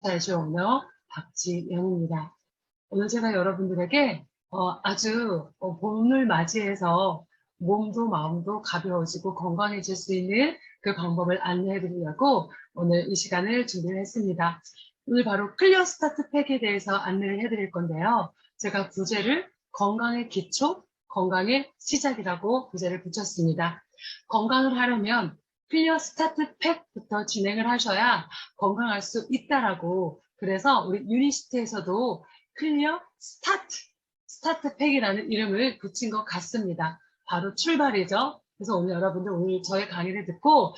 스타일쇼 오너 박지영입니다. 오늘 제가 여러분들에게 아주 봄을 맞이해서 몸도 마음도 가벼워지고 건강해질 수 있는 그 방법을 안내해 드리려고 오늘 이 시간을 준비를 했습니다. 오늘 바로 클리어 스타트 팩에 대해서 안내를 해 드릴 건데요. 제가 부제를 건강의 기초, 건강의 시작이라고 부제를 붙였습니다. 건강을 하려면 클리어 스타트 팩부터 진행을 하셔야 건강할 수 있다라고, 그래서 우리 유니시티에서도 클리어 스타트 팩이라는 이름을 붙인 것 같습니다. 바로 출발이죠. 그래서 오늘 여러분들 오늘 저의 강의를 듣고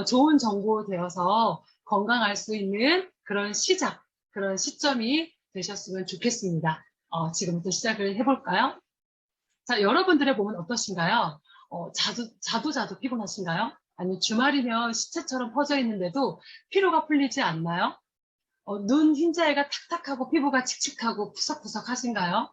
좋은 정보 되어서 건강할 수 있는 그런 시작, 그런 시점이 되셨으면 좋겠습니다. 지금부터 시작을 해볼까요? 자, 여러분들의 몸은 어떠신가요? 자도 피곤하신가요? 아니면 주말이면 시체처럼 퍼져 있는데도 피로가 풀리지 않나요? 눈 흰자위가 탁탁하고 피부가 칙칙하고 푸석푸석 하신가요?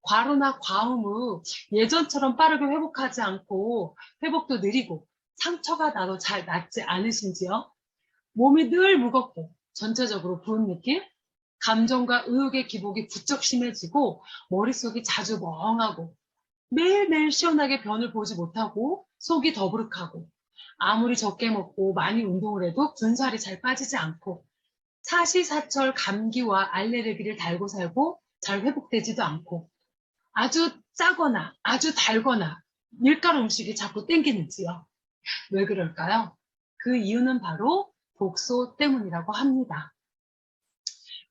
과로나 과음 후 예전처럼 빠르게 회복하지 않고 회복도 느리고 상처가 나도 잘 낫지 않으신지요? 몸이 늘 무겁고 전체적으로 부은 느낌? 감정과 의욕의 기복이 부쩍 심해지고 머릿속이 자주 멍하고 매일매일 시원하게 변을 보지 못하고 속이 더부룩하고 아무리 적게 먹고 많이 운동을 해도 군살이 잘 빠지지 않고 사시사철 감기와 알레르기를 달고 살고 잘 회복되지도 않고 아주 짜거나 아주 달거나 밀가루 음식이 자꾸 땡기는지요. 왜 그럴까요? 그 이유는 바로 독소 때문이라고 합니다.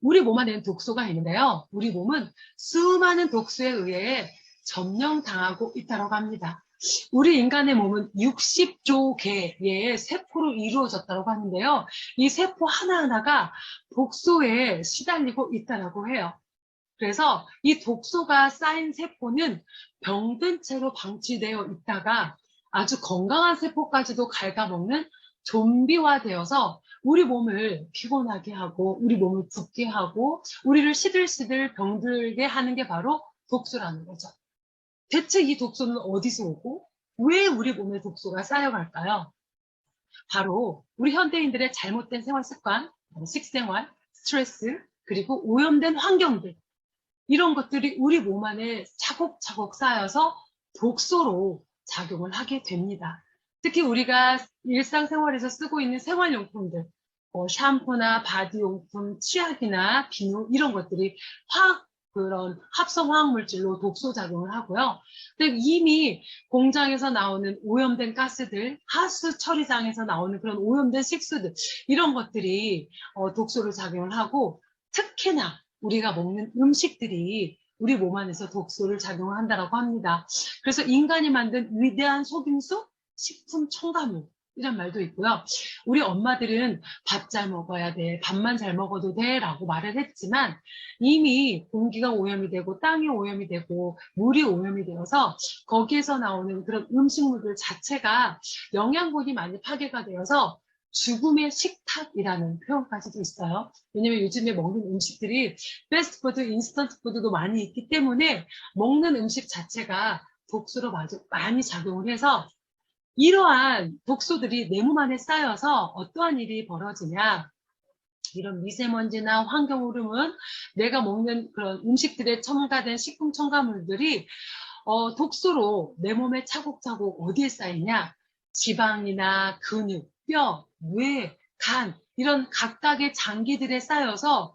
우리 몸 안에는 독소가 있는데요. 우리 몸은 수많은 독소에 의해 점령당하고 있다고 합니다. 우리 인간의 몸은 60조 개의 세포로 이루어졌다고 하는데요. 이 세포 하나하나가 독소에 시달리고 있다고 해요. 그래서 이 독소가 쌓인 세포는 병든 채로 방치되어 있다가 아주 건강한 세포까지도 갉아먹는 좀비화 되어서 우리 몸을 피곤하게 하고 우리 몸을 붓게 하고 우리를 시들시들 병들게 하는 게 바로 독소라는 거죠. 대체 이 독소는 어디서 오고 왜 우리 몸에 독소가 쌓여갈까요? 바로 우리 현대인들의 잘못된 생활 습관, 식생활, 스트레스, 그리고 오염된 환경들, 이런 것들이 우리 몸 안에 차곡차곡 쌓여서 독소로 작용을 하게 됩니다. 특히 우리가 일상생활에서 쓰고 있는 생활용품들, 샴푸나 바디용품, 치약이나 비누 이런 것들이 그런 합성 화학물질로 독소 작용을 하고요. 근데 이미 공장에서 나오는 오염된 가스들, 하수 처리장에서 나오는 그런 오염된 식수들, 이런 것들이 독소를 작용을 하고, 특히나 우리가 먹는 음식들이 우리 몸 안에서 독소를 작용을 한다고 합니다. 그래서 인간이 만든 위대한 속임수, 식품 첨가물, 이런 말도 있고요. 우리 엄마들은 밥 잘 먹어야 돼, 밥만 잘 먹어도 돼 라고 말을 했지만 이미 공기가 오염이 되고 땅이 오염이 되고 물이 오염이 되어서 거기에서 나오는 그런 음식물들 자체가 영양분이 많이 파괴가 되어서 죽음의 식탁이라는 표현까지도 있어요. 왜냐면 요즘에 먹는 음식들이 패스트푸드, 인스턴트 푸드도 많이 있기 때문에 먹는 음식 자체가 독소로 많이 작용을 해서 이러한 독소들이 내 몸 안에 쌓여서 어떠한 일이 벌어지냐, 이런 미세먼지나 환경오염은 내가 먹는 그런 음식들에 첨가된 식품 첨가물들이 독소로 내 몸에 차곡차곡 어디에 쌓이냐, 지방이나 근육, 뼈, 뇌, 간, 이런 각각의 장기들에 쌓여서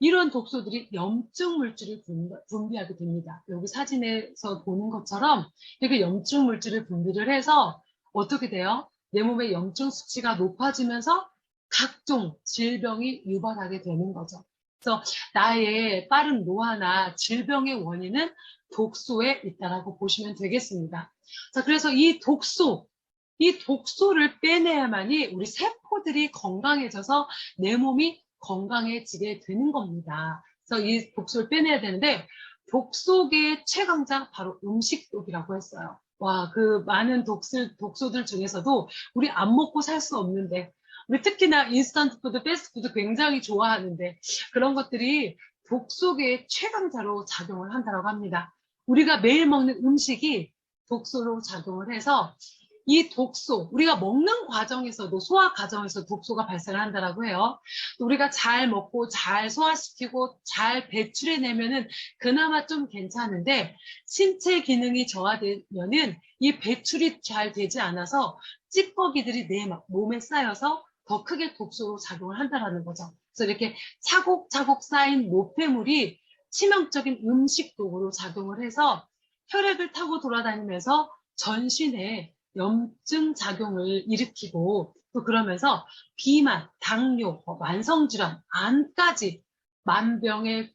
이런 독소들이 염증 물질을 분비하게 됩니다. 여기 사진에서 보는 것처럼 이렇게 염증 물질을 분비를 해서 어떻게 돼요? 내 몸의 염증 수치가 높아지면서 각종 질병이 유발하게 되는 거죠. 그래서 나의 빠른 노화나 질병의 원인은 독소에 있다라고 보시면 되겠습니다. 자, 그래서 이 독소를 빼내야만이 우리 세포들이 건강해져서 내 몸이 건강해지게 되는 겁니다. 그래서 이 독소를 빼내야 되는데 독소계의 최강자 바로 음식독이라고 했어요. 와, 그 많은 독소들 중에서도 우리 안 먹고 살 수 없는데, 우리 특히나 인스턴트 푸드, 패스트푸드 굉장히 좋아하는데 그런 것들이 독소계의 최강자로 작용을 한다고 합니다. 우리가 매일 먹는 음식이 독소로 작용을 해서 이 독소, 우리가 먹는 과정에서도 소화 과정에서 독소가 발생을 한다라고 해요. 우리가 잘 먹고 잘 소화시키고 잘 배출해내면은 그나마 좀 괜찮은데 신체 기능이 저하되면은 이 배출이 잘 되지 않아서 찌꺼기들이 내 몸에 쌓여서 더 크게 독소로 작용을 한다라는 거죠. 그래서 이렇게 차곡차곡 쌓인 노폐물이 치명적인 음식독으로 작용을 해서 혈액을 타고 돌아다니면서 전신에 염증 작용을 일으키고 또 그러면서 비만, 당뇨, 만성질환, 암까지 만병의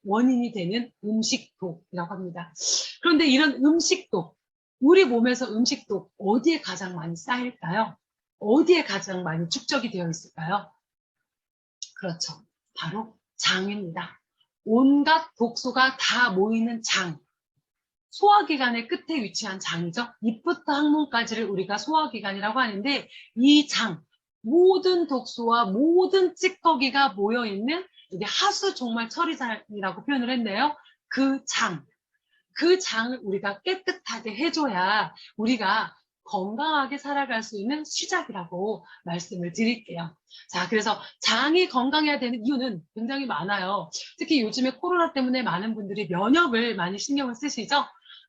원인이 되는 음식독이라고 합니다. 그런데 이런 음식독, 우리 몸에서 음식독 어디에 가장 많이 쌓일까요? 어디에 가장 많이 축적이 되어 있을까요? 그렇죠. 바로 장입니다. 온갖 독소가 다 모이는 장. 소화기관의 끝에 위치한 장이죠. 입부터 항문까지를 우리가 소화기관이라고 하는데 이 장, 모든 독소와 모든 찌꺼기가 모여있는 이게 하수 종말 처리장이라고 표현을 했네요. 그 장을 우리가 깨끗하게 해줘야 우리가 건강하게 살아갈 수 있는 시작이라고 말씀을 드릴게요. 자, 그래서 장이 건강해야 되는 이유는 굉장히 많아요. 특히 요즘에 코로나 때문에 많은 분들이 면역을 많이 신경을 쓰시죠?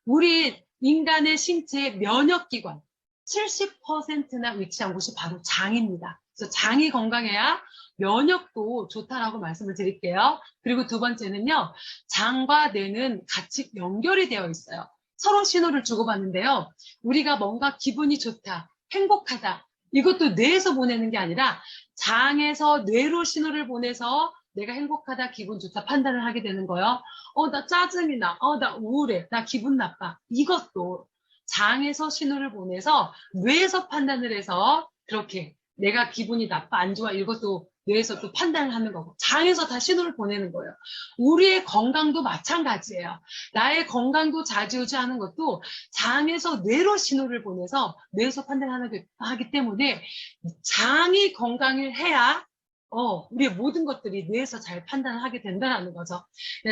우리 인간의 신체의 면역기관 70%나 위치한 곳이 바로 장입니다. 그래서 장이 건강해야 면역도 좋다라고 말씀을 드릴게요. 그리고 두 번째는요, 장과 뇌는 같이 연결이 되어 있어요. 서로 신호를 주고받는데요. 우리가 뭔가 기분이 좋다, 행복하다, 이것도 뇌에서 보내는 게 아니라 장에서 뇌로 신호를 보내서 내가 행복하다, 기분 좋다 판단을 하게 되는 거예요. 나 짜증이 나, 나 우울해, 나 기분 나빠. 이것도 장에서 신호를 보내서 뇌에서 판단을 해서 그렇게 내가 기분이 나빠, 안 좋아, 이것도 뇌에서 또 판단을 하는 거고 장에서 다 신호를 보내는 거예요. 우리의 건강도 마찬가지예요. 나의 건강도 좌지우지하는 것도 장에서 뇌로 신호를 보내서 뇌에서 판단하기 때문에 장이 건강을 해야 우리의 모든 것들이 뇌에서 잘 판단을 하게 된다는 거죠.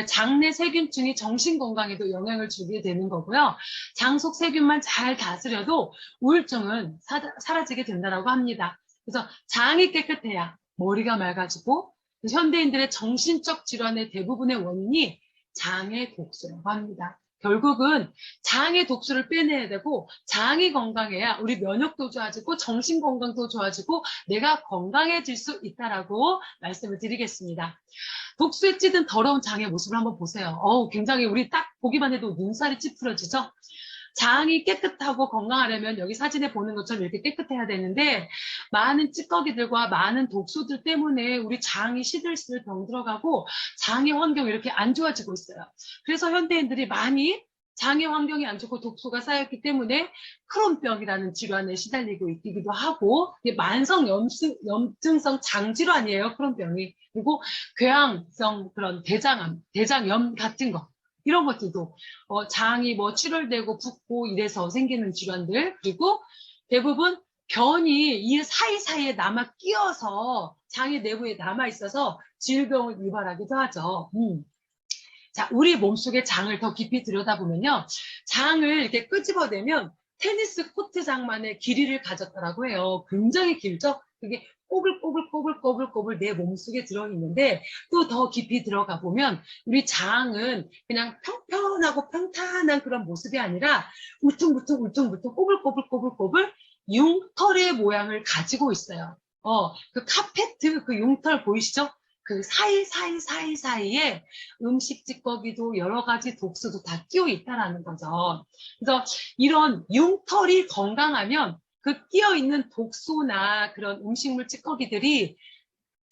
장내 세균층이 정신 건강에도 영향을 주게 되는 거고요. 장 속 세균만 잘 다스려도 우울증은 사라지게 된다고 합니다. 그래서 장이 깨끗해야 머리가 맑아지고 현대인들의 정신적 질환의 대부분의 원인이 장의 독소라고 합니다. 결국은 장의 독소를 빼내야 되고 장이 건강해야 우리 면역도 좋아지고 정신 건강도 좋아지고 내가 건강해질 수 있다라고 말씀을 드리겠습니다. 독소에 찌든 더러운 장의 모습을 한번 보세요. 굉장히 우리 딱 보기만 해도 눈살이 찌푸려지죠? 장이 깨끗하고 건강하려면 여기 사진에 보는 것처럼 이렇게 깨끗해야 되는데 많은 찌꺼기들과 많은 독소들 때문에 우리 장이 시들시들 병들어가고 장의 환경이 이렇게 안 좋아지고 있어요. 그래서 현대인들이 많이 장의 환경이 안 좋고 독소가 쌓였기 때문에 크론병이라는 질환에 시달리고 있기도 하고 만성 염증성 장질환이에요. 크론병이. 그리고 궤양성 그런 대장염 같은 거. 이런 것들도 장이 출혈되고 붓고 이래서 생기는 질환들 그리고 대부분 변이 이 사이사이에 남아 끼어서 장의 내부에 남아 있어서 질병을 유발하기도 하죠. 자, 우리 몸속의 장을 더 깊이 들여다보면요. 장을 이렇게 끄집어내면 테니스 코트장만의 길이를 가졌다라고 해요. 굉장히 길죠? 그게 꼬불꼬불 내 몸속에 들어있는데 또 더 깊이 들어가 보면 우리 장은 그냥 평평하고 평탄한 그런 모습이 아니라 울퉁불퉁 꼬불꼬불 융털의 모양을 가지고 있어요. 그 카페트 그 융털 보이시죠? 그 사이사이에 음식 찌꺼기도 여러 가지 독소도 다 끼어 있다라는 거죠. 그래서 이런 융털이 건강하면 그 끼어 있는 독소나 그런 음식물 찌꺼기들이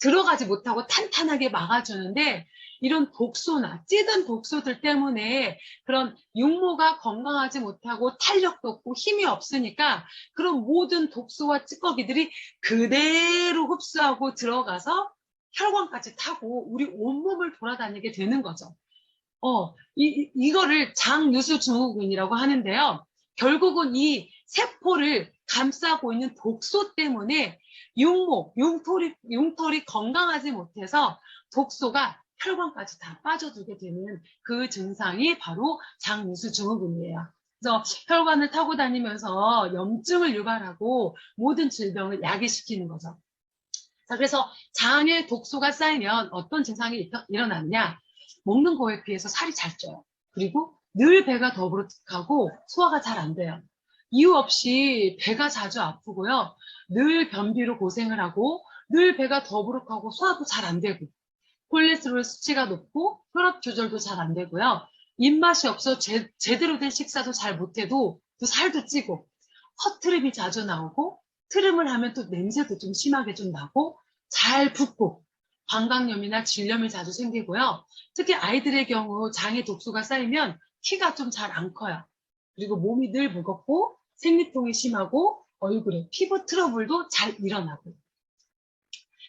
들어가지 못하고 탄탄하게 막아주는데 이런 독소나 찌든 독소들 때문에 그런 육모가 건강하지 못하고 탄력도 없고 힘이 없으니까 그런 모든 독소와 찌꺼기들이 그대로 흡수하고 들어가서 혈관까지 타고 우리 온몸을 돌아다니게 되는 거죠. 이거를 장누수 증후군이라고 하는데요. 결국은 이 세포를 감싸고 있는 독소 때문에 융털이 건강하지 못해서 독소가 혈관까지 다 빠져들게 되는 그 증상이 바로 장누수 증후군이에요. 그래서 혈관을 타고 다니면서 염증을 유발하고 모든 질병을 야기시키는 거죠. 자, 그래서 장에 독소가 쌓이면 어떤 증상이 일어나느냐? 먹는 거에 비해서 살이 잘 쪄요. 그리고 늘 배가 더부룩하고 소화가 잘 안 돼요. 이유 없이 배가 자주 아프고요. 늘 변비로 고생을 하고 늘 배가 더부룩하고 소화도 잘 안 되고 콜레스테롤 수치가 높고 혈압 조절도 잘 안 되고요. 입맛이 없어 제대로 된 식사도 잘 못해도 또 살도 찌고 허트름이 자주 나오고 트름을 하면 또 냄새도 좀 심하게 좀 나고 잘 붓고 방광염이나 질염이 자주 생기고요. 특히 아이들의 경우 장에 독소가 쌓이면 키가 좀 잘 안 커요. 그리고 몸이 늘 무겁고 생리통이 심하고 얼굴에 피부 트러블도 잘 일어나고.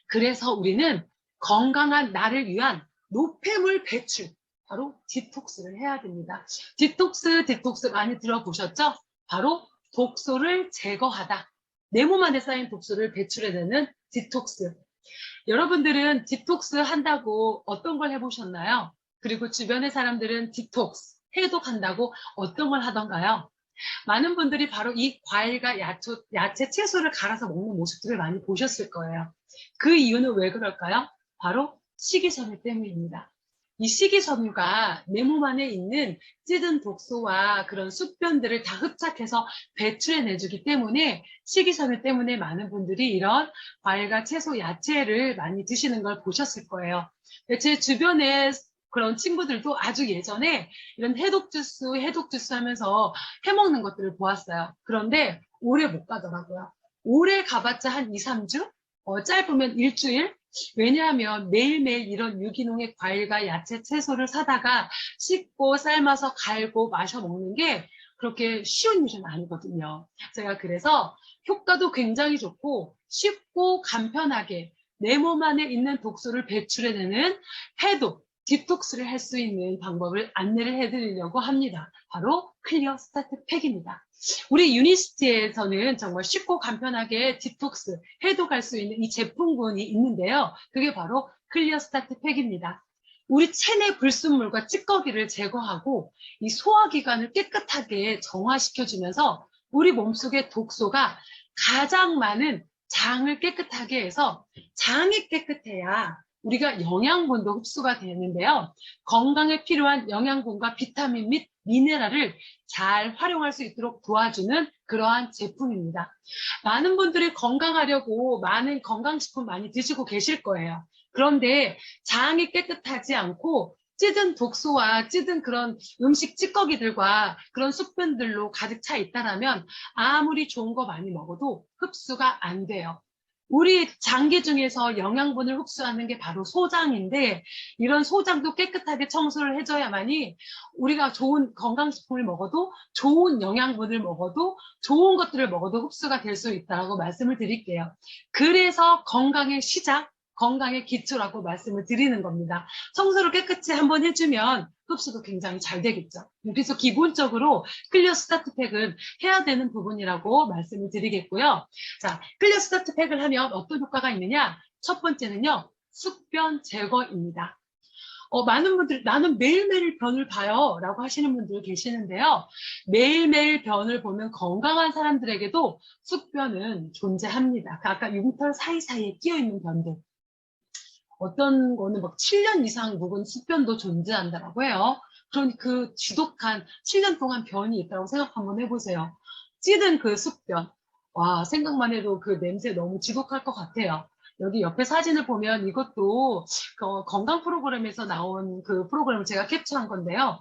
그래서 우리는 건강한 나를 위한 노폐물 배출, 바로 디톡스를 해야 됩니다. 디톡스 많이 들어보셨죠? 바로 독소를 제거하다. 내 몸 안에 쌓인 독소를 배출해내는 디톡스. 여러분들은 디톡스 한다고 어떤 걸 해보셨나요? 그리고 주변의 사람들은 디톡스, 해독한다고 어떤 걸 하던가요? 많은 분들이 바로 이 과일과 야채, 채소를 갈아서 먹는 모습들을 많이 보셨을 거예요. 그 이유는 왜 그럴까요? 바로 식이섬유 때문입니다. 이 식이섬유가 내 몸 안에 있는 찌든 독소와 그런 숙변들을 다 흡착해서 배출해내주기 때문에 식이섬유 때문에 많은 분들이 이런 과일과 채소, 야채를 많이 드시는 걸 보셨을 거예요. 제 주변에 그런 친구들도 아주 예전에 이런 해독 주스 하면서 해먹는 것들을 보았어요. 그런데 오래 못 가더라고요. 오래 가봤자 한 2, 3주? 짧으면 일주일? 왜냐하면 매일매일 이런 유기농의 과일과 야채, 채소를 사다가 씻고 삶아서 갈고 마셔 먹는 게 그렇게 쉬운 일은 아니거든요. 제가 그래서 효과도 굉장히 좋고 쉽고 간편하게 내 몸 안에 있는 독소를 배출해내는 해독, 디톡스를 할 수 있는 방법을 안내를 해드리려고 합니다. 바로 클리어 스타트 팩입니다. 우리 유니시티에서는 정말 쉽고 간편하게 디톡스, 해독할 수 있는 이 제품군이 있는데요. 그게 바로 클리어 스타트 팩입니다. 우리 체내 불순물과 찌꺼기를 제거하고 이 소화기관을 깨끗하게 정화시켜주면서 우리 몸속의 독소가 가장 많은 장을 깨끗하게 해서 장이 깨끗해야 우리가 영양분도 흡수가 되는데요. 건강에 필요한 영양분과 비타민 및 미네랄을 잘 활용할 수 있도록 도와주는 그러한 제품입니다. 많은 분들이 건강하려고 많은 건강식품 많이 드시고 계실 거예요. 그런데 장이 깨끗하지 않고 찌든 독소와 찌든 그런 음식 찌꺼기들과 그런 숙변들로 가득 차 있다면 아무리 좋은 거 많이 먹어도 흡수가 안 돼요. 우리 장기 중에서 영양분을 흡수하는 게 바로 소장인데 이런 소장도 깨끗하게 청소를 해줘야만이 우리가 좋은 건강식품을 먹어도 좋은 영양분을 먹어도 좋은 것들을 먹어도 흡수가 될 수 있다고 말씀을 드릴게요. 그래서 건강의 시작, 건강의 기초라고 말씀을 드리는 겁니다. 청소를 깨끗이 한번 해주면 흡수도 굉장히 잘 되겠죠. 그래서 기본적으로 클리어 스타트 팩은 해야 되는 부분이라고 말씀을 드리겠고요. 자, 클리어 스타트 팩을 하면 어떤 효과가 있느냐? 첫 번째는요, 숙변 제거입니다. 많은 분들 나는 매일매일 변을 봐요 라고 하시는 분들 계시는데요. 매일매일 변을 보는 건강한 사람들에게도 숙변은 존재합니다. 아까 흉터 사이사이에 끼어있는 변들. 어떤 거는 막 7년 이상 묵은 숙변도 존재한다고 해요. 그러니 그 지독한 7년 동안 변이 있다고 생각 한번 해보세요. 찌든 그 숙변. 와, 생각만 해도 그 냄새 너무 지독할 것 같아요. 여기 옆에 사진을 보면 이것도 그 건강 프로그램에서 나온 그 프로그램을 제가 캡처한 건데요.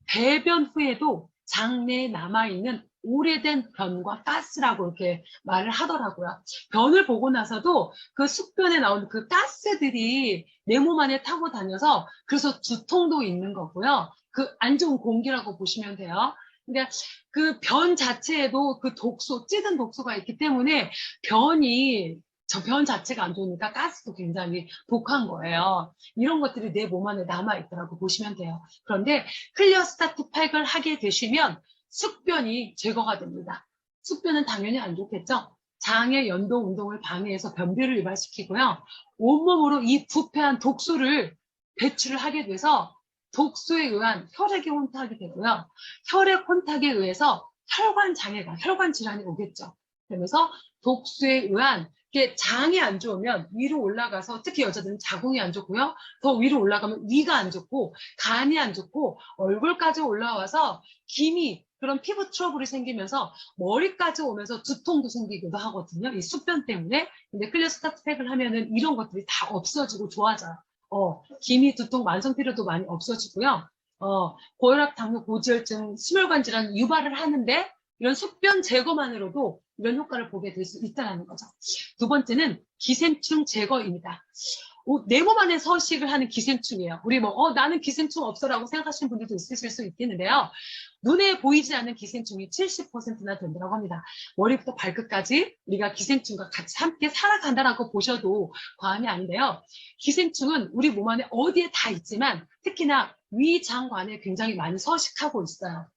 배변 후에도 장내에 남아있는 오래된 변과 가스라고 이렇게 말을 하더라고요. 변을 보고 나서도 그 숙변에 나오는 그 가스들이 내 몸 안에 타고 다녀서 그래서 두통도 있는 거고요. 그 안 좋은 공기라고 보시면 돼요. 근데 그 변 자체에도 그 독소, 찌든 독소가 있기 때문에 저 변 자체가 안 좋으니까 가스도 굉장히 독한 거예요. 이런 것들이 내 몸 안에 남아있더라고 보시면 돼요. 그런데 클리어 스타트 팩을 하게 되시면 숙변이 제거가 됩니다. 숙변은 당연히 안 좋겠죠? 장의 연동 운동을 방해해서 변비를 유발시키고요. 온몸으로 이 부패한 독소를 배출을 하게 돼서 독소에 의한 혈액의 혼탁이 되고요. 혈액 혼탁에 의해서 혈관 장애가, 혈관 질환이 오겠죠. 그러면서 독소에 의한 장이 안 좋으면 위로 올라가서 특히 여자들은 자궁이 안 좋고요. 더 위로 올라가면 위가 안 좋고 간이 안 좋고 얼굴까지 올라와서 기미, 그런 피부 트러블이 생기면서 머리까지 오면서 두통도 생기기도 하거든요. 이 숙변 때문에. 근데 클리어 스타트 팩을 하면은 이런 것들이 다 없어지고 좋아져요. 기미, 두통, 만성 피로도 많이 없어지고요. 고혈압, 당뇨, 고지혈증, 심혈관 질환 유발을 하는데 이런 숙변 제거만으로도 이런 효과를 보게 될 수 있다는 거죠. 두 번째는 기생충 제거입니다. 내 몸 안에 서식을 하는 기생충이에요. 우리 나는 기생충 없어라고 생각하시는 분들도 있으실 수 있겠는데요. 눈에 보이지 않는 기생충이 70%나 된다고 합니다. 머리부터 발끝까지 우리가 기생충과 같이 함께 살아간다라고 보셔도 과언이 아닌데요. 기생충은 우리 몸 안에 어디에 다 있지만 특히나 위장관에 굉장히 많이 서식하고 있어요.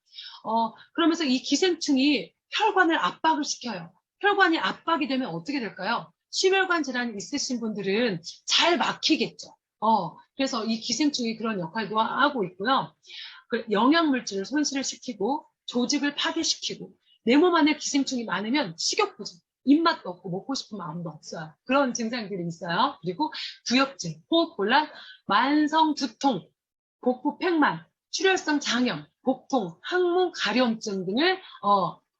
그러면서 이 기생충이 혈관을 압박을 시켜요. 혈관이 압박이 되면 어떻게 될까요? 심혈관 질환이 있으신 분들은 잘 막히겠죠. 그래서 이 기생충이 그런 역할도 하고 있고요. 영양물질을 손실을 시키고 조직을 파괴시키고 내 몸 안에 기생충이 많으면 식욕부족, 입맛도 없고 먹고 싶은 마음도 없어요. 그런 증상들이 있어요. 그리고 구역질, 호흡곤란, 만성 두통, 복부 팽만, 출혈성 장염, 복통, 항문 가려움증 등을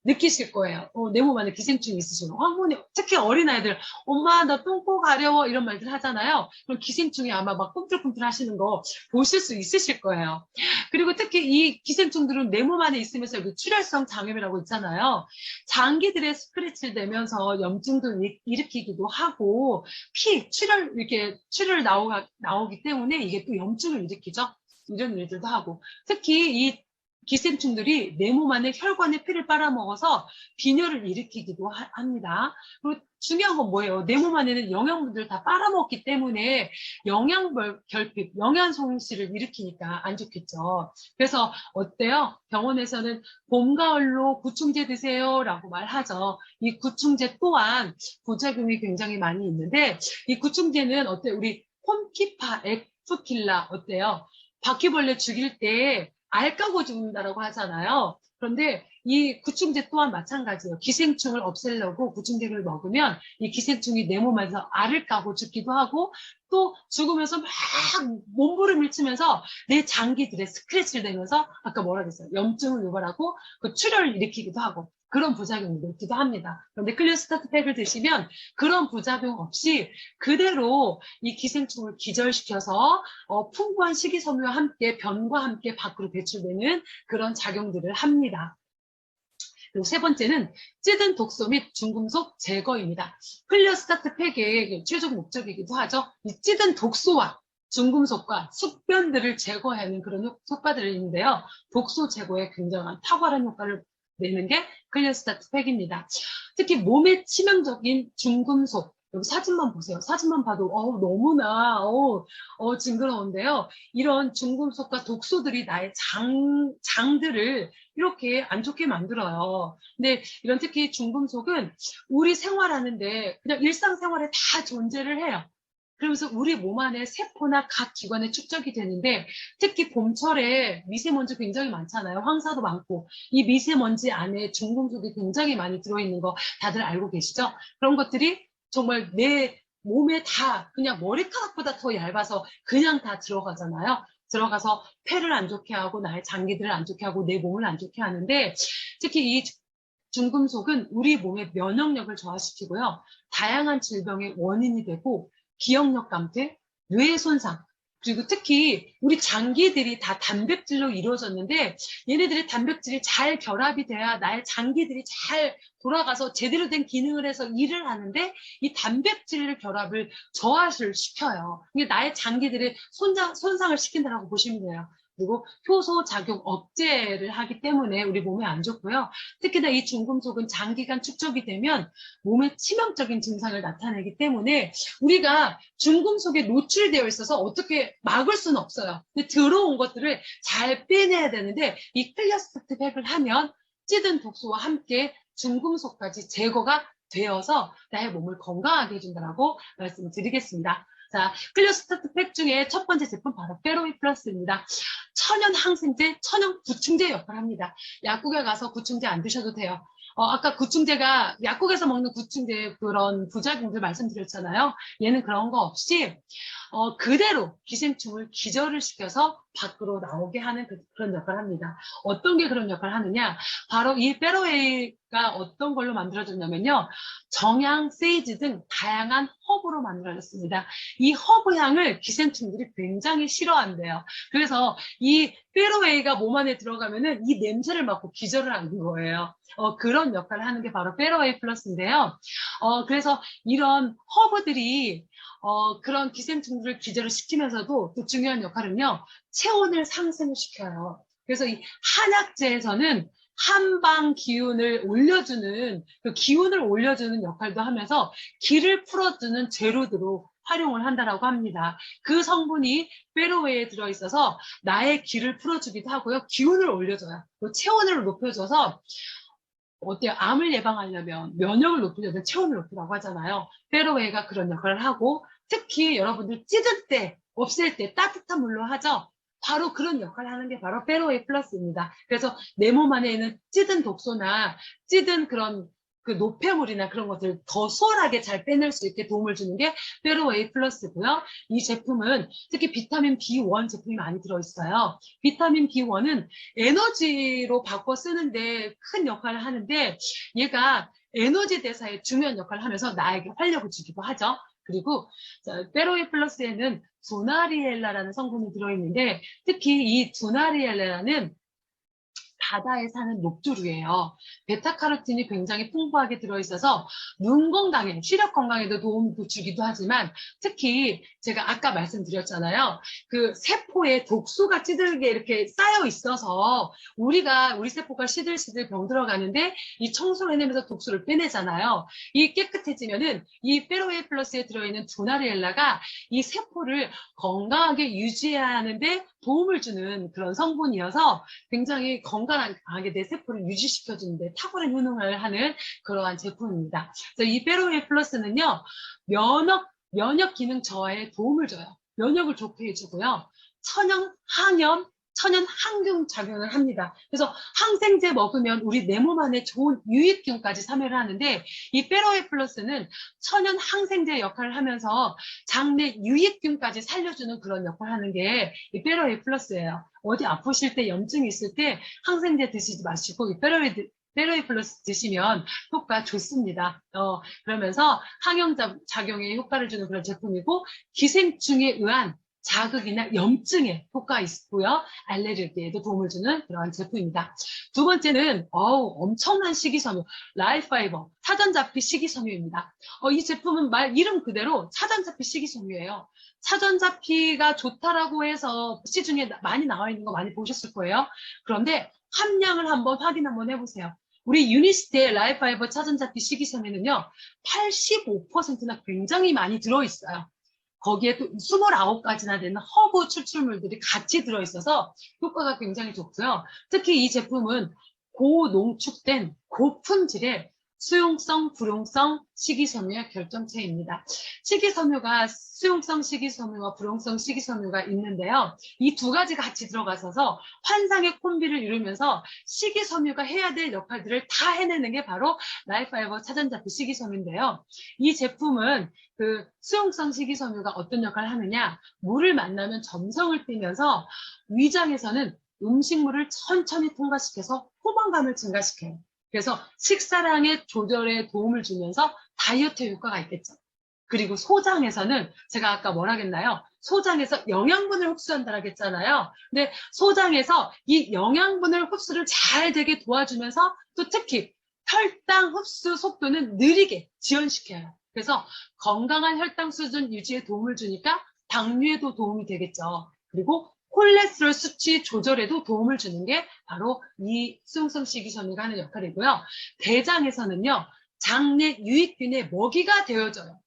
느끼실 거예요. 내 몸 안에 기생충이 있으시면. 항문이, 특히 어린아이들, 엄마, 나 똥꼬 가려워, 이런 말들 하잖아요. 그럼 기생충이 아마 막 꿈틀꿈틀 하시는 거 보실 수 있으실 거예요. 그리고 특히 이 기생충들은 내 몸 안에 있으면서 여기 출혈성 장염이라고 있잖아요. 장기들의 스크래치를 내면서 염증도 일으키기도 하고, 출혈 나오기 때문에 이게 또 염증을 일으키죠. 이런 일들도 하고. 특히 이 기생충들이 내 몸 안에 혈관에 피를 빨아먹어서 빈혈을 일으키기도 합니다. 그리고 중요한 건 뭐예요? 내 몸 안에는 영양분들을 다 빨아먹기 때문에 결핍, 영양 손실을 일으키니까 안 좋겠죠. 그래서 어때요? 병원에서는 봄, 가을로 구충제 드세요 라고 말하죠. 이 구충제 또한 부작용이 굉장히 많이 있는데 이 구충제는 어때요? 우리 홈키파, 엑프킬라 어때요? 바퀴벌레 죽일 때 알 까고 죽는다라고 하잖아요. 그런데 이 구충제 또한 마찬가지예요. 기생충을 없애려고 구충제를 먹으면 이 기생충이 내 몸 안에서 알을 까고 죽기도 하고 또 죽으면서 막 몸부림을 치면서 내 장기들의 스크래치를 내면서 아까 뭐라 그랬어요? 염증을 유발하고 그 출혈을 일으키기도 하고 그런 부작용이 있기도 합니다. 그런데 클리어 스타트 팩을 드시면 그런 부작용 없이 그대로 이 기생충을 기절시켜서 풍부한 식이섬유와 함께 변과 함께 밖으로 배출되는 그런 작용들을 합니다. 그리고 세 번째는 찌든 독소 및 중금속 제거입니다. 클리어 스타트 팩의 최종 목적이기도 하죠. 이 찌든 독소와 중금속과 숙변들을 제거하는 그런 효과들이 있는데요. 독소 제거에 굉장한 탁월한 효과를 내는 게 클리어 스타트 팩입니다. 특히 몸에 치명적인 중금속, 여기 사진만 보세요. 사진만 봐도 너무나 징그러운데요. 이런 중금속과 독소들이 나의 장들을 이렇게 안 좋게 만들어요. 근데 이런 특히 중금속은 우리 생활하는데 그냥 일상생활에 다 존재를 해요. 그러면서 우리 몸 안에 세포나 각 기관에 축적이 되는데 특히 봄철에 미세먼지 굉장히 많잖아요. 황사도 많고 이 미세먼지 안에 중금속이 굉장히 많이 들어있는 거 다들 알고 계시죠? 그런 것들이 정말 내 몸에 다 그냥 머리카락보다 더 얇아서 그냥 다 들어가잖아요. 들어가서 폐를 안 좋게 하고 나의 장기들을 안 좋게 하고 내 몸을 안 좋게 하는데 특히 이 중금속은 우리 몸의 면역력을 저하시키고요. 다양한 질병의 원인이 되고 기억력 감퇴, 뇌 손상, 그리고 특히 우리 장기들이 다 단백질로 이루어졌는데 얘네들의 단백질이 잘 결합이 돼야 나의 장기들이 잘 돌아가서 제대로 된 기능을 해서 일을 하는데 이 단백질 결합을 저하를 시켜요. 이게 나의 장기들의 손상을 시킨다고 보시면 돼요. 그리고 효소 작용 억제를 하기 때문에 우리 몸에 안 좋고요. 특히나 이 중금속은 장기간 축적이 되면 몸에 치명적인 증상을 나타내기 때문에 우리가 중금속에 노출되어 있어서 어떻게 막을 수는 없어요. 근데 들어온 것들을 잘 빼내야 되는데 이 클리어 스타트 팩을 하면 찌든 독소와 함께 중금속까지 제거가 되어서 나의 몸을 건강하게 해준다고 말씀을 드리겠습니다. 자, 클리어 스타트 팩 중에 첫 번째 제품 바로 페로이 플러스입니다. 천연 항생제, 천연 구충제 역할을 합니다. 약국에 가서 구충제 안 드셔도 돼요. 아까 구충제가 약국에서 먹는 구충제 그런 부작용들 말씀드렸잖아요. 얘는 그런 거 없이 그대로 기생충을 기절을 시켜서 밖으로 나오게 하는 그런 역할을 합니다. 어떤 게 그런 역할을 하느냐? 바로 이 페로웨이가 어떤 걸로 만들어졌냐면요. 정향, 세이지 등 다양한 허브로 만들어졌습니다. 이 허브 향을 기생충들이 굉장히 싫어한대요. 그래서 이 페로웨이가 몸 안에 들어가면은 이 냄새를 맡고 기절을 하는 거예요. 그런 역할을 하는 게 바로 페로웨이 플러스인데요. 그래서 이런 허브들이 그런 기생충들을 기절을 시키면서도 또 중요한 역할은요, 체온을 상승시켜요. 그래서 이 한약재에서는 한방 기운을 올려주는, 그 기운을 올려주는 역할도 하면서 기를 풀어주는 재료로 활용을 한다라고 합니다. 그 성분이 페로웨이에 들어있어서 나의 기를 풀어주기도 하고요. 기운을 올려줘요. 또 체온을 높여줘서 어때요? 암을 예방하려면 면역을 높이려면 체온을 높이라고 하잖아요. 페로웨이가 그런 역할을 하고 특히 여러분들 찌들 때, 없앨 때 따뜻한 물로 하죠. 바로 그런 역할을 하는 게 바로 페로웨이 플러스입니다. 그래서 내 몸 안에 있는 찌든 독소나 찌든 그런 그 노폐물이나 그런 것들을 더 수월하게 잘 빼낼 수 있게 도움을 주는 게 페로웨이 플러스고요. 이 제품은 특히 비타민 B1 제품이 많이 들어있어요. 비타민 B1은 에너지로 바꿔 쓰는데 큰 역할을 하는데 얘가 에너지 대사에 중요한 역할을 하면서 나에게 활력을 주기도 하죠. 그리고 페로이 플러스에는 두나리엘라라는 성분이 들어있는데 특히 이 두나리엘라는 바다에 사는 녹조류예요. 베타카로틴이 굉장히 풍부하게 들어있어서 눈 건강에, 시력 건강에도 도움을 주기도 하지만 특히 제가 아까 말씀드렸잖아요. 그 세포에 독소가 찌들게 이렇게 쌓여 있어서 우리 세포가 시들시들 병들어가는데 이 청소를 해내면서 독소를 빼내잖아요. 이 깨끗해지면은 이 페로웨이 플러스에 들어있는 두나리엘라가 이 세포를 건강하게 유지하는데 도움을 주는 그런 성분이어서 굉장히 건강하게 내 세포를 유지시켜주는데 탁월한 효능을 하는 그러한 제품입니다. 그래서 이 페로웨이 플러스는요, 면역 기능 저하에 도움을 줘요. 면역을 좋게 해주고요. 천연 항염, 천연 항균 작용을 합니다. 그래서 항생제 먹으면 우리 내 몸 안에 좋은 유익균까지 참여를 하는데 이 페로웨이 플러스는 천연 항생제 역할을 하면서 장내 유익균까지 살려주는 그런 역할을 하는 게 이 페로웨이 플러스예요. 어디 아프실 때 염증이 있을 때 항생제 드시지 마시고 이 페로웨이 플러스 드시면 효과 좋습니다. 그러면서 항염작용에 효과를 주는 그런 제품이고 기생충에 의한 자극이나 염증에 효과가 있고요. 알레르기에도 도움을 주는 그런 제품입니다. 두 번째는 엄청난 식이섬유, 라이파이버, 차전자피 식이섬유입니다. 이 제품은 이름 그대로 차전자피 식이섬유예요. 차전자피가 좋다라고 해서 시중에 많이 나와 있는 거 많이 보셨을 거예요. 그런데 함량을 한번 해보세요. 우리 유니스트의 라이파이버 차전자피 식이섬유는요, 85%나 굉장히 많이 들어있어요. 거기에 또 29가지나 되는 허브 추출물들이 같이 들어있어서 효과가 굉장히 좋고요. 특히 이 제품은 고농축된 고품질의 수용성, 불용성 식이섬유의 결정체입니다. 수용성 식이섬유와 불용성 식이섬유가 있는데요. 이 두 가지가 같이 들어가서 환상의 콤비를 이루면서 식이섬유가 해야 될 역할들을 다 해내는 게 바로 라이파이버 차전자피 식이섬유인데요. 이 제품은 그 수용성 식이섬유가 어떤 역할을 하느냐, 물을 만나면 점성을 띠면서 위장에서는 음식물을 천천히 통과시켜서 포만감을 증가시켜요. 그래서 식사량의 조절에 도움을 주면서 다이어트 효과가 있겠죠. 그리고 소장에서는 제가 아까 뭐라 했나요? 소장에서 영양분을 흡수한다라고 했잖아요. 근데 소장에서 이 영양분을 흡수를 잘 되게 도와주면서 또 특히 혈당 흡수 속도는 느리게 지연시켜요. 그래서 건강한 혈당 수준 유지에 도움을 주니까 당뇨에도 도움이 되겠죠. 그리고 콜레스테롤 수치 조절에도 도움을 주는 게 바로 이 수용성 식이섬유가 하는 역할이고요. 대장에서는요, 장내 유익균의 먹이가 되어져요.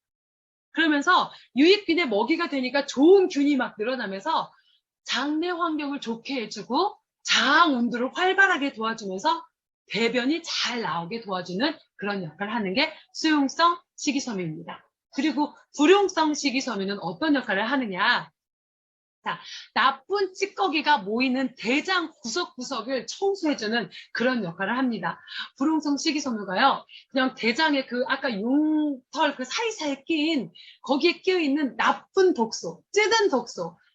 그러면서 유익균의 먹이가 되니까 좋은 균이 막 늘어나면서 장내 환경을 좋게 해주고 장 운동을 활발하게 도와주면서 배변이 잘 나오게 도와주는 그런 역할을 하는 게 수용성 식이섬유입니다. 그리고 불용성 식이섬유는 어떤 역할을 하느냐? 자, 나쁜 찌꺼기가 모이는 대장 구석구석을 청소해주는 그런 역할을 합니다. 불용성 식이섬유가요, 그냥 대장에 그 아까 용털 그 사이사이에 거기에 끼어 있는 나쁜 독소,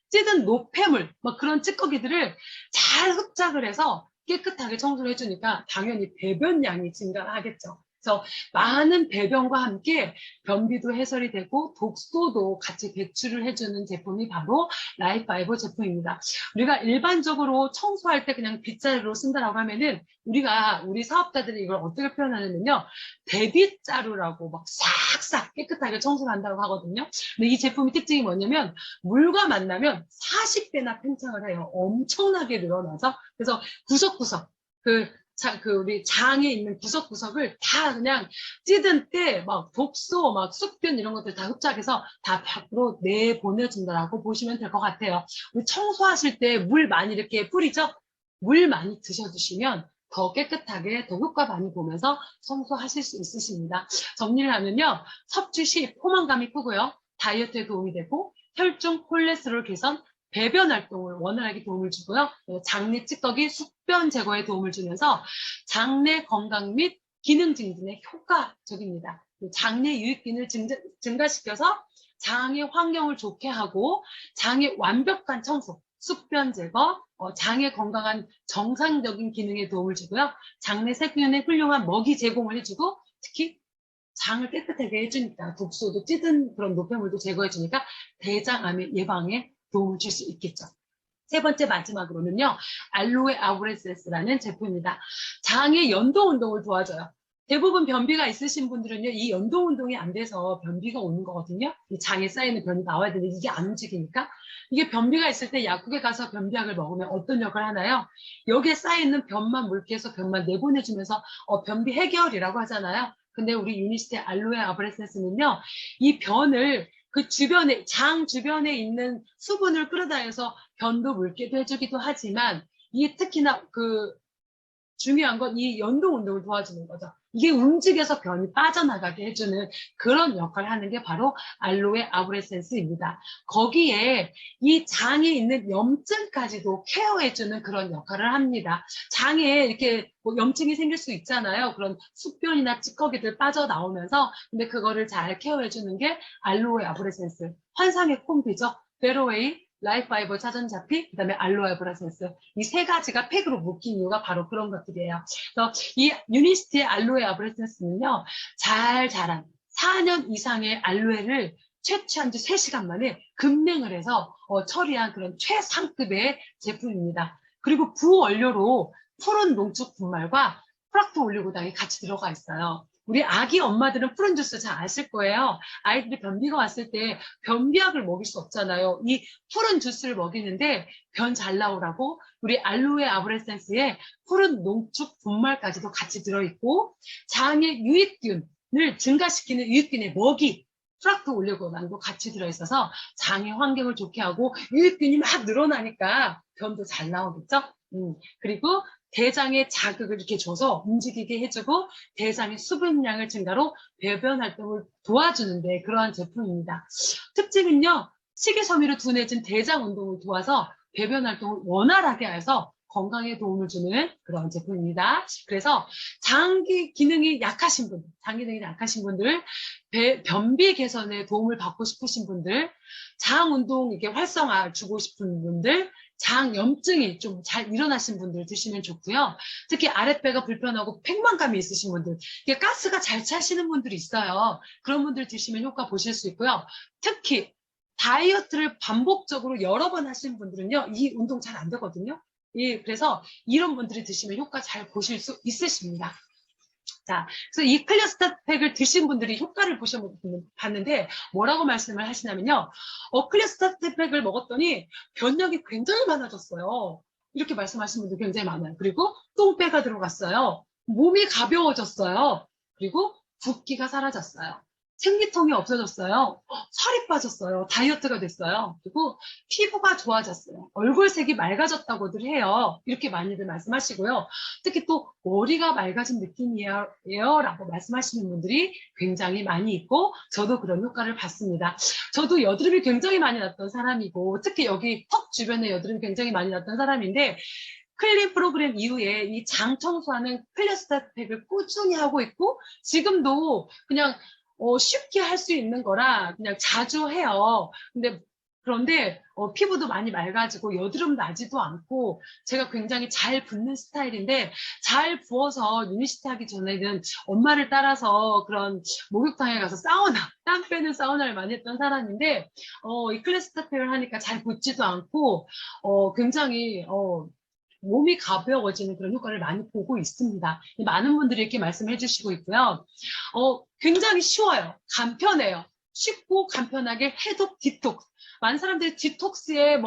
찌든 노폐물, 뭐 그런 찌꺼기들을 잘 흡착을 해서 깨끗하게 청소를 해주니까 당연히 배변량이 증가하겠죠. 그래서 많은 배변과 함께 변비도 해소이 되고 독소도 같이 배출을 해주는 제품이 바로 라이파이버 제품입니다. 우리가 일반적으로 청소할 때 그냥 빗자루로 쓴다라고 하면은 우리 사업자들이 이걸 어떻게 표현하냐면요. 대빗자루라고 막 싹싹 깨끗하게 청소를 한다고 하거든요. 근데 이 제품의 특징이 뭐냐면 물과 만나면 40배나 팽창을 해요. 엄청나게 늘어나서. 그래서 구석구석 우리 장에 있는 구석구석을 다 그냥 찌든 때 막 독소, 막 宿변 이런 것들 다 흡착해서 다 밖으로 내보내준다라고 보시면 될 것 같아요. 우리 청소하실 때 물 많이 이렇게 뿌리죠? 물 많이 드셔주시면 더 깨끗하게 더 효과 많이 보면서 청소하실 수 있으십니다. 정리를 하면요. 섭취 시 포만감이 크고요. 다이어트에 도움이 되고 혈중 콜레스테롤 개선, 배변 활동을 원활하게 도움을 주고요. 장내 찌꺼기, 숙변 제거에 도움을 주면서 장내 건강 및 기능 증진에 효과적입니다. 장내 유익균을 증가시켜서 장의 환경을 좋게 하고 장의 완벽한 청소, 숙변 제거, 장의 건강한 정상적인 기능에 도움을 주고요. 장내 세균에 훌륭한 먹이 제공을 해주고 특히 장을 깨끗하게 해주니까 독소도 찌든 그런 노폐물도 제거해주니까 대장암의 예방에 도움을 줄 수 있겠죠. 세 번째 마지막으로는요. 알로에 아브레세스라는 제품입니다. 장의 연동 운동을 도와줘요. 대부분 변비가 있으신 분들은요. 이 연동 운동이 안 돼서 변비가 오는 거거든요. 이 장에 쌓이는 변이 나와야 되는데 이게 안 움직이니까. 이게 변비가 있을 때 약국에 가서 변비약을 먹으면 어떤 역할을 하나요? 여기에 쌓여있는 변만 물기해서 변만 내보내주면서 변비 해결이라고 하잖아요. 근데 우리 유니시티 알로에 아브레세스는요. 이 변을 그 주변에, 장 주변에 있는 수분을 끌어다녀서 변도 묽게도 해주기도 하지만, 이게 특히나 중요한 건 이 연동 운동을 도와주는 거죠. 이게 움직여서 변이 빠져나가게 해주는 그런 역할을 하는 게 바로 알로에 아브레센스입니다. 거기에 이 장에 있는 염증까지도 케어해주는 그런 역할을 합니다. 장에 이렇게 뭐 염증이 생길 수 있잖아요. 그런 숙변이나 찌꺼기들 빠져나오면서 근데 그거를 잘 케어해주는 게 알로에 아브레센스. 환상의 콤비죠. 베로웨이 라이파이버 차전자피, 그 다음에 알로에 브라센스. 이 세 가지가 팩으로 묶인 이유가 바로 그런 것들이에요. 그래서 이 유니시티의 알로에 아브레센스는요, 잘 자란 4년 이상의 알로에를 채취한 지 3시간 만에 급냉을 해서 처리한 그런 최상급의 제품입니다. 그리고 부원료로 푸른 농축 분말과 프락토 올리고당이 같이 들어가 있어요. 우리 아기 엄마들은 푸른 주스 잘 아실 거예요. 아이들이 변비가 왔을 때 변비약을 먹일 수 없잖아요. 이 푸른 주스를 먹이는데 변 잘 나오라고 우리 알로에 아브레센스에 푸른 농축 분말까지도 같이 들어있고 장의 유익균을 증가시키는 유익균의 먹이 프락토 올리고당도 같이 들어있어서 장의 환경을 좋게 하고 유익균이 막 늘어나니까 변도 잘 나오겠죠. 그리고 대장에 자극을 이렇게 줘서 움직이게 해주고 대장의 수분량을 증가로 배변 활동을 도와주는데 그러한 제품입니다. 특징은요. 식이섬유로 둔해진 대장 운동을 도와서 배변 활동을 원활하게 해서 건강에 도움을 주는 그런 제품입니다. 그래서 장 기능이 약하신 분들, 변비 개선에 도움을 받고 싶으신 분들, 장 운동 이게 활성화 주고 싶은 분들, 장 염증이 좀 잘 일어나신 분들 드시면 좋고요. 특히 아랫배가 불편하고 팽만감이 있으신 분들, 이게 가스가 잘 차시는 분들이 있어요. 그런 분들 드시면 효과 보실 수 있고요. 특히 다이어트를 반복적으로 여러 번 하시는 분들은요, 이 운동 잘 안 되거든요. 그래서 이런 분들이 드시면 효과 잘 보실 수 있으십니다. 자, 그래서 이 클리어 스타트팩을 드신 분들이 효과를 봤는데 뭐라고 말씀을 하시냐면요. 클리어 스타트팩을 먹었더니 변력이 굉장히 많아졌어요. 이렇게 말씀하시는 분들 굉장히 많아요. 그리고 똥배가 들어갔어요. 몸이 가벼워졌어요. 그리고 붓기가 사라졌어요. 생리통이 없어졌어요. 살이 빠졌어요. 다이어트가 됐어요. 그리고 피부가 좋아졌어요. 얼굴색이 맑아졌다고들 해요. 이렇게 많이들 말씀하시고요. 특히 또 머리가 맑아진 느낌이에요 라고 말씀하시는 분들이 굉장히 많이 있고 저도 그런 효과를 봤습니다. 저도 여드름이 굉장히 많이 났던 사람이고 특히 여기 턱 주변에 여드름이 굉장히 많이 났던 사람인데 클린 프로그램 이후에 이 장 청소하는 클리어스타트팩을 꾸준히 하고 있고 지금도 그냥 쉽게 할 수 있는 거라 그냥 자주 해요. 그런데 피부도 많이 맑아지고 여드름 나지도 않고 제가 굉장히 잘 붓는 스타일인데 잘 부어서 유니시티 하기 전에는 엄마를 따라서 그런 목욕탕에 가서 사우나, 땀 빼는 사우나를 많이 했던 사람인데 이 클래스타팩을 하니까 잘 붓지도 않고 굉장히 몸이 가벼워지는 그런 효과를 많이 보고 있습니다. 많은 분들이 이렇게 말씀해 주시고 있고요. 굉장히 쉬워요. 간편해요. 쉽고 간편하게 해독, 디톡스. 많은 사람들이 디톡스에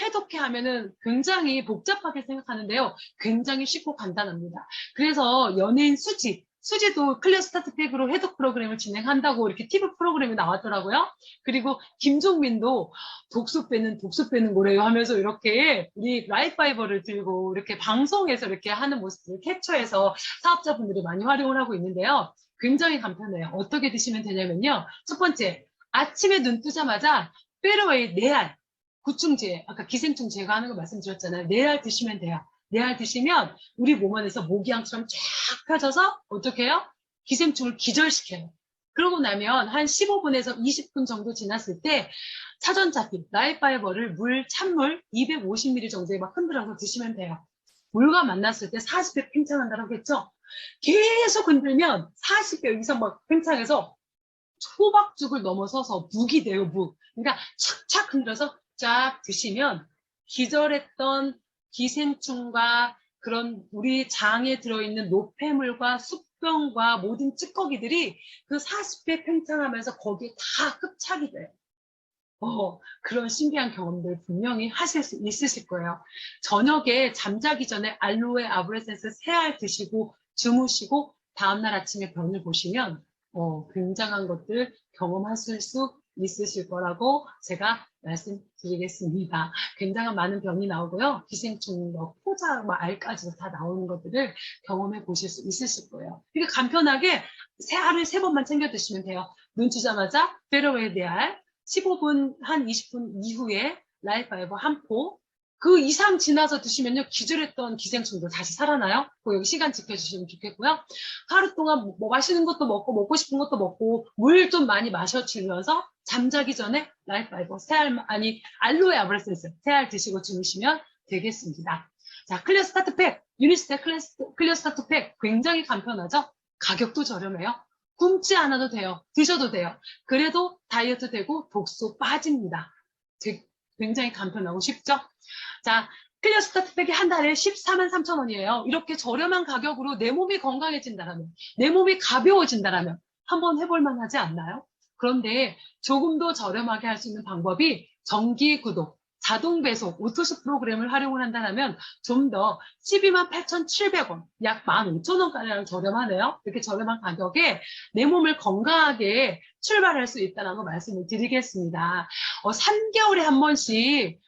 해독해 하면은 굉장히 복잡하게 생각하는데요. 굉장히 쉽고 간단합니다. 그래서 연예인 수지도 클리어 스타트 팩으로 해독 프로그램을 진행한다고 이렇게 TV 프로그램이 나왔더라고요. 그리고 김종민도 독소 빼는 거래요 하면서 이렇게 우리 라이파이버를 들고 이렇게 방송에서 이렇게 하는 모습을 캡처해서 사업자분들이 많이 활용을 하고 있는데요. 굉장히 간편해요. 어떻게 드시면 되냐면요. 첫 번째, 아침에 눈 뜨자마자 페르웨이 4알, 구충제, 아까 기생충 제거하는 거 말씀드렸잖아요. 4알 드시면 돼요. 4알 드시면 우리 몸 안에서 모기향처럼 쫙 펴져서 어떻게 해요? 기생충을 기절시켜요. 그러고 나면 한 15분에서 20분 정도 지났을 때 차전자필, 라이파이버를 찬물 250ml 정도에 막 흔들어서 드시면 돼요. 물과 만났을 때 40배 팽창한다고 했죠? 계속 흔들면 40배 이상 막 팽창해서 호박죽을 넘어서서 묵이 돼요, 묵. 그러니까 착착 흔들어서 쫙 드시면 기절했던 기생충과 그런 우리 장에 들어있는 노폐물과 숙병과 모든 찌꺼기들이 그 40배 팽창하면서 거기에 다 흡착이 돼요. 그런 신기한 경험들 분명히 하실 수 있으실 거예요. 저녁에 잠자기 전에 알로에 아브레센스 3알 드시고 주무시고 다음날 아침에 병을 보시면 굉장한 것들 경험하실 수 있으실 거라고 제가 말씀드리겠습니다. 굉장한 많은 병이 나오고요. 기생충, 포자, 알까지도 다 나오는 것들을 경험해 보실 수 있으실 거예요. 이렇게 간편하게 알을 3번만 챙겨 드시면 돼요. 눈 뜨자마자 페르웨이 4알, 15분, 한 20분 이후에 라이파이버 1포, 그 이상 지나서 드시면요, 기절했던 기생충도 다시 살아나요. 여기 시간 지켜주시면 좋겠고요. 하루 동안 맛있는 것도 먹고, 먹고 싶은 것도 먹고, 물 좀 많이 마셔주면서 잠자기 전에 라이파이버, 알로에 아브레센스 3알 드시고 주무시면 되겠습니다. 자, 클리어 스타트 팩, 유니스테 클리어 스타트 팩 굉장히 간편하죠? 가격도 저렴해요. 굶지 않아도 돼요. 드셔도 돼요. 그래도 다이어트 되고 독소 빠집니다. 굉장히 간편하고 쉽죠? 자, 클리어 스타트팩이 한 달에 14만 3천 원이에요. 이렇게 저렴한 가격으로 내 몸이 건강해진다라면, 내 몸이 가벼워진다라면 한번 해볼 만하지 않나요? 그런데 조금 더 저렴하게 할 수 있는 방법이 정기 구독, 자동 배속, 오토십 프로그램을 활용을 한다면 좀 더 12만 8,700원, 약 15,000원가량 저렴하네요. 이렇게 저렴한 가격에 내 몸을 건강하게 출발할 수 있다는 거 말씀을 드리겠습니다. 3개월에 한 번씩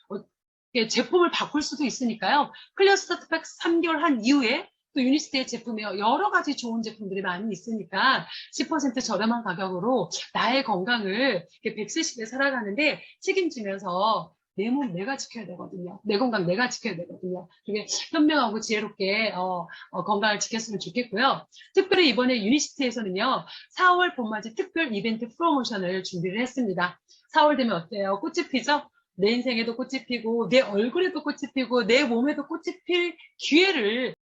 제품을 바꿀 수도 있으니까요. 클리어 스타트팩 3개월 한 이후에 또 유니스테의 제품에 여러 가지 좋은 제품들이 많이 있으니까 10% 저렴한 가격으로 나의 건강을 100세 시대 살아가는데 책임지면서 내 몸 내가 지켜야 되거든요. 내 건강 내가 지켜야 되거든요. 되게 현명하고 지혜롭게 건강을 지켰으면 좋겠고요. 특별히 이번에 유니시티에서는요. 4월 봄맞이 특별 이벤트 프로모션을 준비를 했습니다. 4월 되면 어때요? 꽃이 피죠? 내 인생에도 꽃이 피고 내 얼굴에도 꽃이 피고 내 몸에도 꽃이 필 기회를